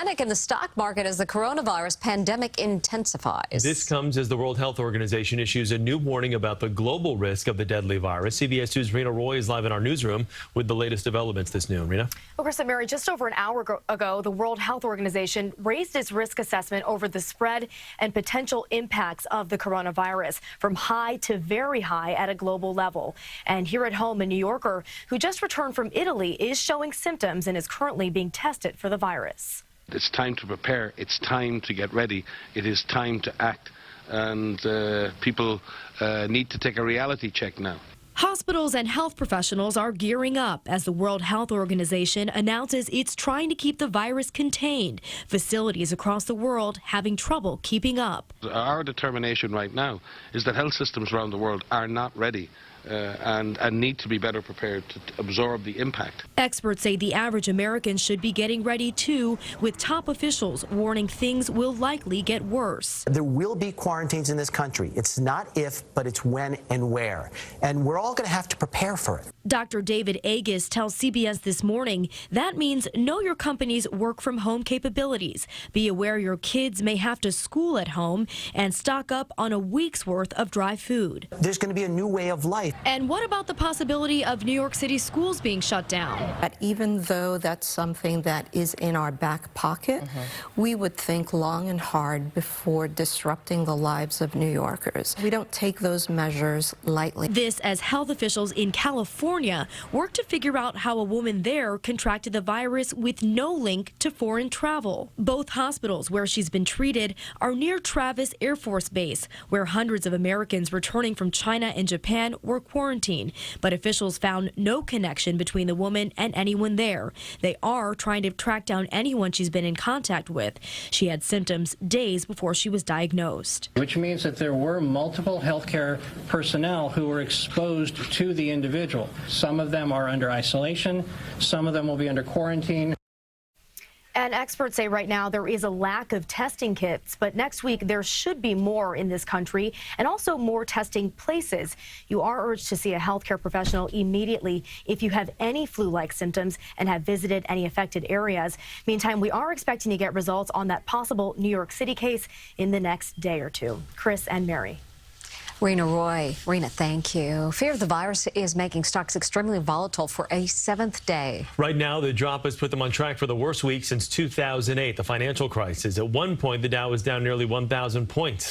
panic in the stock market as the coronavirus pandemic intensifies. This comes as the World Health Organization issues a new warning about the global risk of the deadly virus. CBS2's Reena Roy is live in our newsroom with the latest developments this noon. Reena? Well, Chris and Mary, just over an hour ago, the World Health Organization raised its risk assessment over the spread and potential impacts of the coronavirus from high to very high at a global level. And here at home, a New Yorker who just returned from Italy is showing symptoms and is currently being tested for the virus. It's time to prepare. It's time to get ready. It is time to act. And people need to take a reality check now. Hospitals and health professionals are gearing up as the World Health Organization announces it's trying to keep the virus contained. Facilities across the world having trouble keeping up. Our determination right now is that health systems around the world are not ready and need to be better prepared to absorb the impact. Experts say the average American should be getting ready too, with top officials warning things will likely get worse. There will be quarantines in this country. It's not if, but it's when and where. And we're all going to have to prepare for it. Dr. David Agus tells CBS This Morning that means know your company's work from home capabilities, be aware your kids may have to school at home, and stock up on a week's worth of dry food. There's going to be a new way of life. And what about the possibility of New York City schools being shut down? But even though that's something that is in our back pocket, we would think long and hard before disrupting the lives of New Yorkers. We don't take those measures lightly. This as health officials in California work to figure out how a woman there contracted the virus with no link to foreign travel. Both hospitals where she's been treated are near Travis Air Force Base, where hundreds of Americans returning from China and Japan were quarantined, but officials found no connection between the woman and anyone there. They are trying to track down anyone she's been in contact with. She had symptoms days before she was diagnosed. Which means that there were multiple healthcare personnel who were exposed to the individual. Some of them are under isolation, some of them will be under quarantine. And experts say right now there is a lack of testing kits, but next week there should be more in this country and also more testing places. You are urged to see a healthcare professional immediately if you have any flu-like symptoms and have visited any affected areas. Meantime, we are expecting to get results on that possible New York City case in the next day or two. Chris and Mary. Reena Roy. Reena, thank you. Fear of the virus is making stocks extremely volatile for a seventh day. Right now, the drop has put them on track for the worst week since 2008, the financial crisis. At one point, the Dow was down nearly 1,000 points.